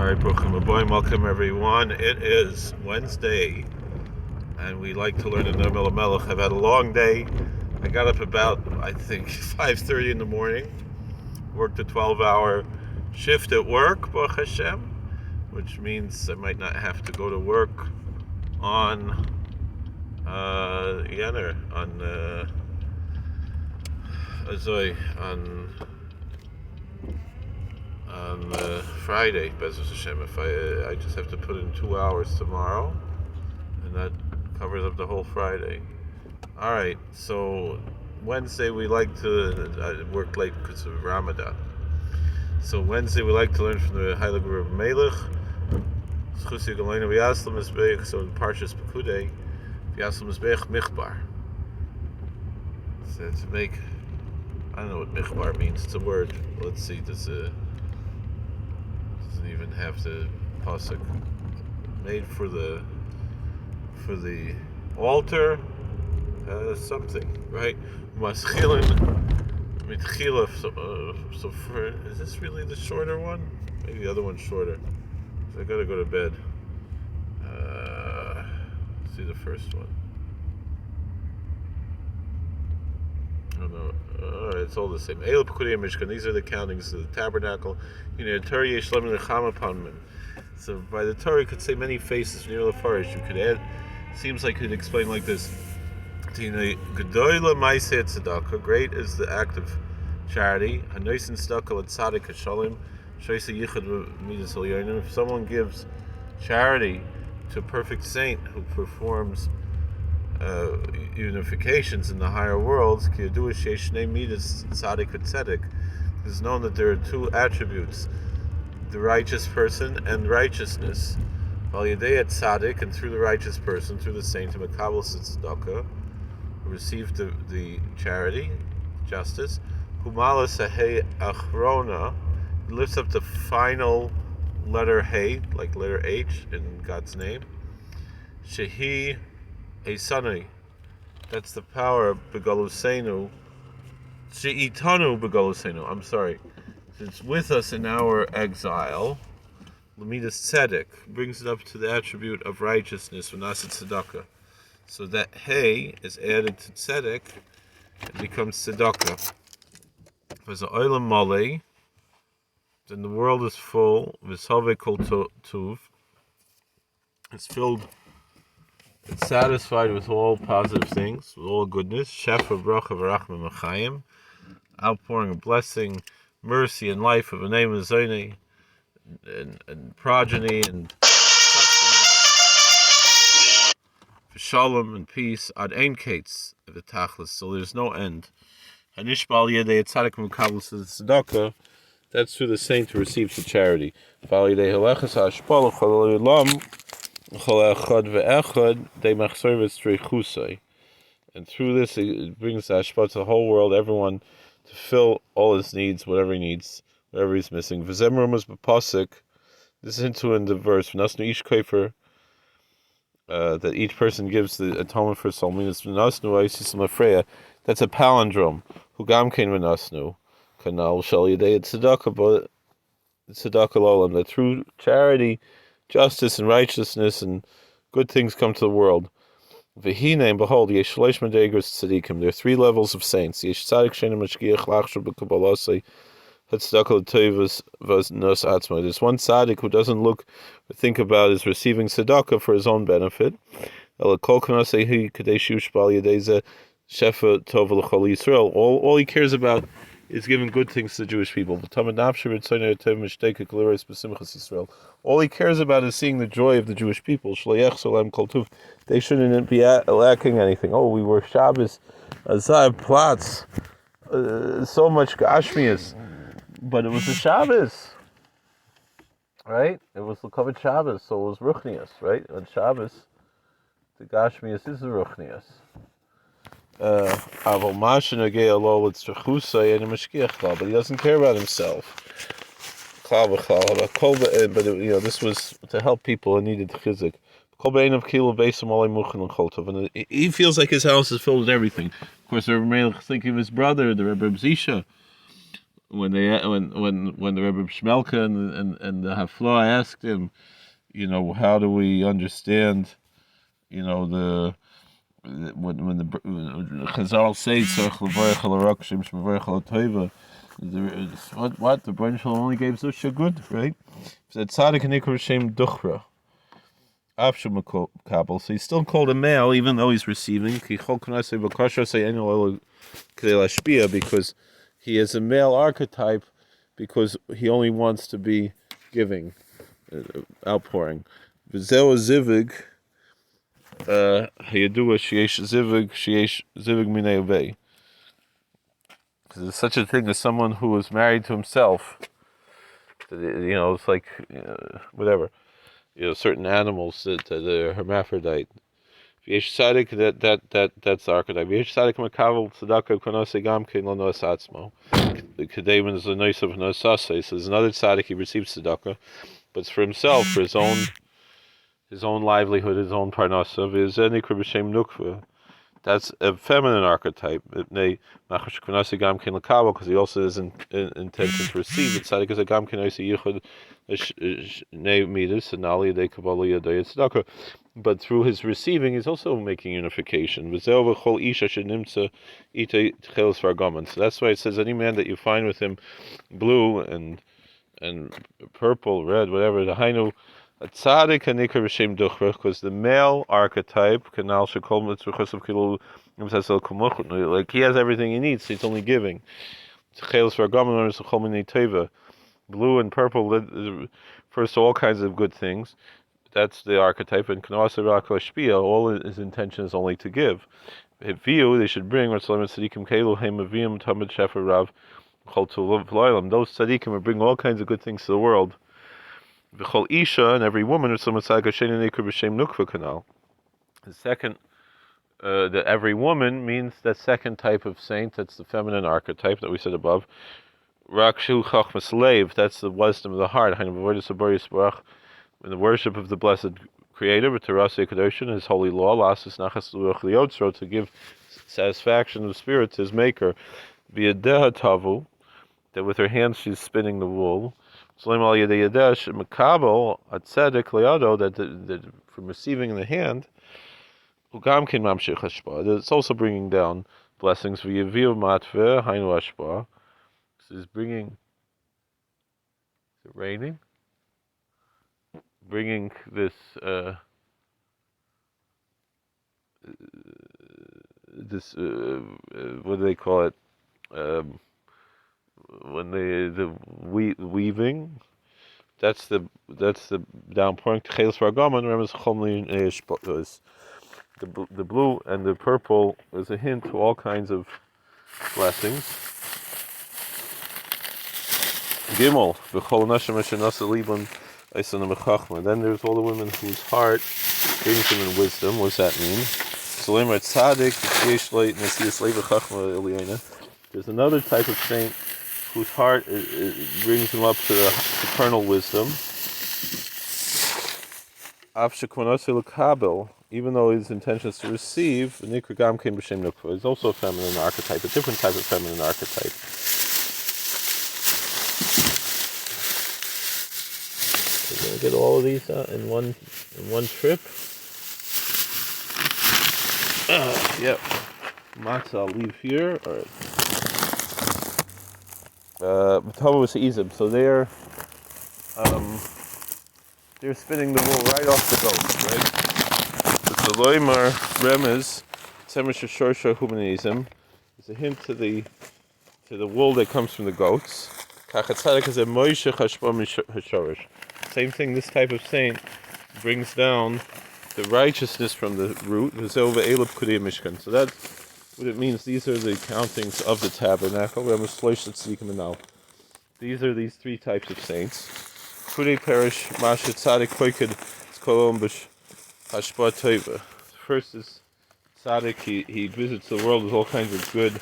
Alright, Bruchim Aboim, welcome everyone. It is Wednesday, and we like to learn in Noam Elimelech. I've had a long day. I got up about, 5:30 in the morning, worked a 12-hour shift at work, Baruch Hashem, which means I might not have to go to work on Friday, Bezos Hashem. If I just have to put in 2 hours tomorrow, and that covers up the whole Friday. All right, so Wednesday we like to work late because of Ramadan. So Wednesday we like to learn from the Hasidic Rebbe. So in Parshas Pekudei, Michbar. So to make, I don't know what Michbar means. It's a word. Let's see. Doesn't even have the pasuk made for the altar. Something, right? Maschilin mitchila. So for, is this really the shorter one? Maybe the other one's shorter. So I gotta go to bed. See the first one. Oh no. It's all the same. These are the countings of the tabernacle. So by the Torah, you could say many faces near the forest. You could add. Seems like you could explain like this. Great is the act of charity. If someone gives charity to a perfect saint who performs unifications in the higher worlds, it is known that there are two attributes: the righteous person and righteousness. And through the righteous person, through the saint, who received the charity, justice, he lifts up the final letter Hey, like letter H in God's name. Shehi Esanui. That's the power of Begalusenu. Sheitanu Begalusenu. I'm sorry. It's with us in our exile. Lamidas Tzedek brings it up to the attribute of righteousness, V'nasit Tzedakah. So that Hey is added to Tzedek and becomes Tzedakah. There's an Olam Malei, then the world is full. V'shaveh kol tuv. It's filled. It's satisfied with all positive things, with all goodness. Shefa bracha v'rachma mechayim, outpouring of blessing, mercy, and life of a name of Zayni, and progeny, and sustenance, shalom and peace. Ad ein kates the tachlis, so there's no end. Hanishbal yedei tzaddik mukabel tzedakah. That's through the saint who receives the charity. And through this, it brings the hashpah to the whole world, everyone, to fill all his needs, whatever he needs, whatever he's missing. This is into in the verse, that each person gives the atonement for his soul. That's a palindrome. Kanal shall yedei tzedakah, but tzedakah l'olam, that through charity, justice, and righteousness, and good things come to the world. V'hine, and behold, yesh shlosh madregos tzadikim. There are 3 levels of saints. Yesh tzadik she'eino mashgiach lachshav b'kabbalasei hatzedakah l'tovos v'nos atzmo. There's one tzadik who doesn't look or think about his receiving tzedakah for his own benefit. Ela kol kanasei hi kadei shushbal yedei zeh shefa tov l'chol Yisrael. All he cares about is giving good things to the Jewish people. All he cares about is seeing the joy of the Jewish people. They shouldn't be lacking anything. Oh, we were Shabbos, Azab, Platz, so much Gashmias, but it was a Shabbos, right? It was the covered Shabbos, so it was Ruchnias, right? On Shabbos, the Gashmias is the Ruchnias. But he doesn't care about himself. But this was to help people who needed chizik. And he feels like his house is filled with everything. Of course, the Rebbe thinking of his brother, the Rebbe Zisha. when the Rebbe Shmelka and the Hafla asked him, how do we understand, the when the Chazal say Tzarich Levarech al Harakshim Shmevarech al Tova, what the Bren Shalom only gave Zusha good, right? Said Tzaddik Nikra Shem Duchra. So he's still called a male, even though he's receiving. Because he is a male archetype, because he only wants to be giving, outpouring. V'zeo zivig, hayadua sheyesh zivig minei obey. Because there's such a thing as someone who is married to himself. It's like whatever. Certain animals that are hermaphrodite. V'yesh tzadik, that's the archetype. V'yesh tzadik makavel tzedakah konose gam kein lo noas atzmo. The Pekudei is the nois of noasase. So there's another tzadik, he receives tzedakah, but it's for himself, for his own livelihood, his own parnasa. V'yezeni kribashem nukva. That's a feminine archetype. Because he also has intention to receive. It's tzadik is a gam kein oisi yichud. But through his receiving, he's also making unification. So that's why it says any man that you find with him blue and purple, red, whatever, the hainu a tzaddik hanikar b'shem duchra, because the male archetype like he has everything he needs, so he's only giving. Blue and purple refers to all kinds of good things. That's the archetype. And all his intention is only to give. They should bring those tzaddikim will bring all kinds of good things to the world. And every woman the second, the every woman means that second type of saint. That's the feminine archetype that we said above. Rakshu Chachmas Lev, that's the wisdom of the heart. In the worship of the blessed Creator, B'Torasei Kedoshin, His holy law, Lasas Nachas L'Ruach Liyotzro, to give satisfaction of spirit to His Maker. V'Yadeha Tavu, that with her hands she's spinning the wool. Zleim Al Yedei Yadesh Mekabel Atzedek Leado, that from receiving in the hand. Ugam Kin Mamshich Hashpa, it's also bringing down blessings. V'Yaviv Matve Hainu Hashpa. Is bringing, is it raining? Bringing this, what do they call it? When the weaving, that's the downpouring. The blue and the purple is a hint to all kinds of blessings. Gimel, then there's all the women whose heart brings them in wisdom. What does that mean? There's another type of saint whose heart brings him up to the supernal wisdom. Even though his intention is to receive, is also a feminine archetype, a different type of feminine archetype. We're going to get all of these in one trip. Yep. Matzah I'll leave here. All right. So they're spinning the wool right off the goat, right? The loymar remez tzemesh shorsha humanism is a hint to the wool that comes from the goats. Kachatzadik is a moishe chashpa mishorish. Same thing. This type of saint brings down the righteousness from the root. So that's what it means. These are the countings of the tabernacle. These are these three types of saints. Pekudei perish masha tzadik koiked kolom hashpa teva. First is tzadik. He visits the world with all kinds of good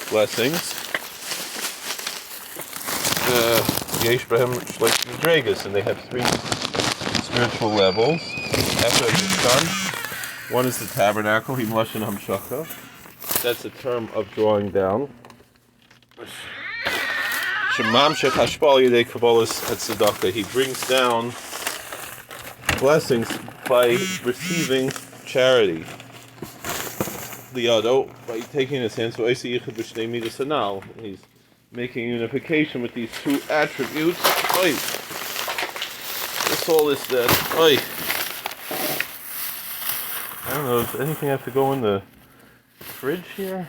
blessings. Yesh Behem Shlesh Madregas, and they have three spiritual levels. After it's done, one is the tabernacle, Himlash and Hamshacha. That's a term of drawing down. Shemamshech hashpal yedei kabbalas tzedakah. He brings down blessings by receiving charity. Liado, by taking his hands, he's making unification with these two attributes. Oy. That's all this that. Oy. I don't know, does anything have to go in the fridge here?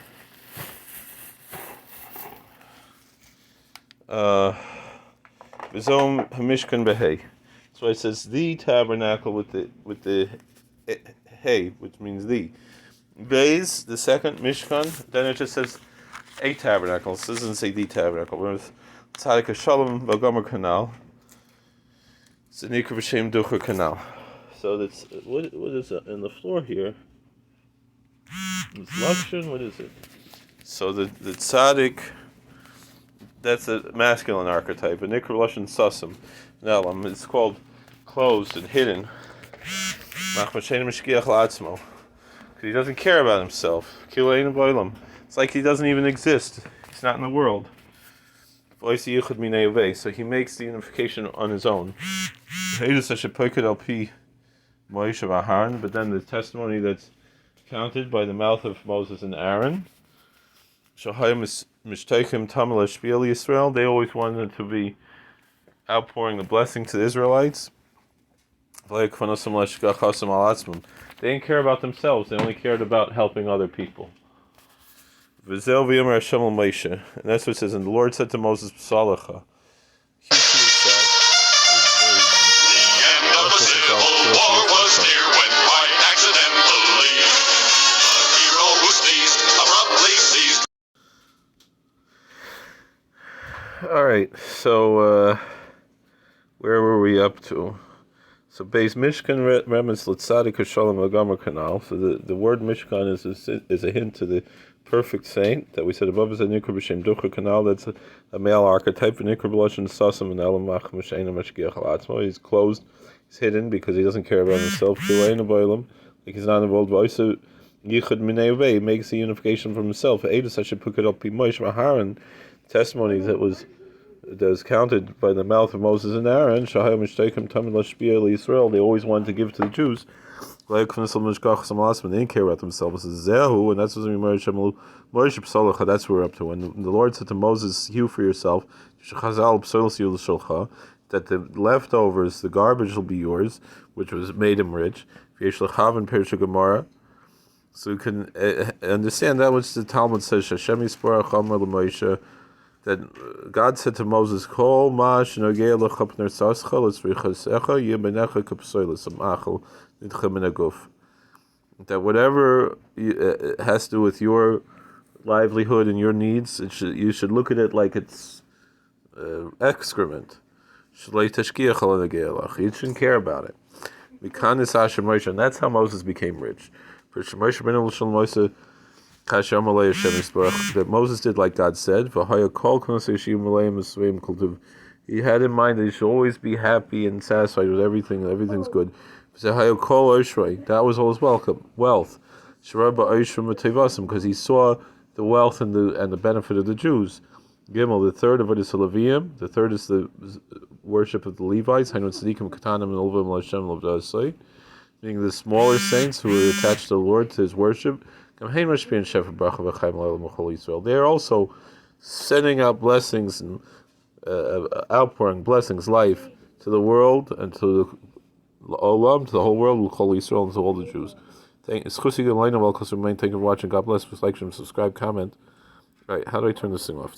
V'zom hamishkan behei. That's why it says the tabernacle with the hey, which means the. Beis, the second Mishkan, then it just says a tabernacle. It doesn't say the tabernacle. Whereas Tzaddik Shalom Vagomer Canal, it's a Nikra B'Shem Ducher Canal. So that's what is it in the floor here? It's Lakshan. What is it? So the Tzaddik, that's a masculine archetype. A Nikra Lashon Sasim Nelam. It's called closed and hidden. Machmashen Mishkiach La'atzmo. He doesn't care about himself. It's like he doesn't even exist. He's not in the world. So he makes the unification on his own. But then the testimony that's counted by the mouth of Moses and Aaron, they always wanted to be outpouring the blessing to the Israelites. They didn't care about themselves. They only cared about helping other people. And that's what it says. And the Lord said to Moses, Psalacha, keep to yourself. The end of the Civil War was near when quite accidentally the hero who sneezed abruptly ceased. All right, so where were we up to? So Beis Mishkan Remes L'Tzadik Shalom Vagomer Canal. So the word Mishkan is a hint to the perfect saint that we said above is a Nikra B'Shem Ducher Canal. That's a male archetype. Nikra B'Lashon Sasim and Elamach Mashena Mashgiach Alatzmo. He's closed, he's hidden because he doesn't care about himself. Like he's not involved. But also Yichud Minei Vei makes the unification from himself. Eidus Hashem Pekudei Moish Maharan testimonies that was counted by the mouth of Moses and Aaron. They always wanted to give to the Jews. They didn't care about themselves. And that's what that's what we're up to. When the Lord said to Moses, "Hew for yourself," that the leftovers, the garbage, will be yours, which was made him rich. So you can understand that which the Talmud says. That God said to Moses, that whatever has to do with your livelihood and your needs, you should look at it like it's excrement. You shouldn't care about it. And that's how Moses became rich. That Moses did like God said. He had in mind that he should always be happy and satisfied with everything. Everything's good. That was all his wealth. Because he saw the wealth and the benefit of the Jews. Gimel, the third of it is the Levium. The third is the worship of the Levites. Meaning the smaller saints who are attached to the Lord, to his worship. They're also sending out blessings and outpouring blessings, life to the world and to the Olam, to the whole world, Yisrael, and to all the Jews. Thank you for watching. God bless. Please like, subscribe, comment. All right, how do I turn this thing off?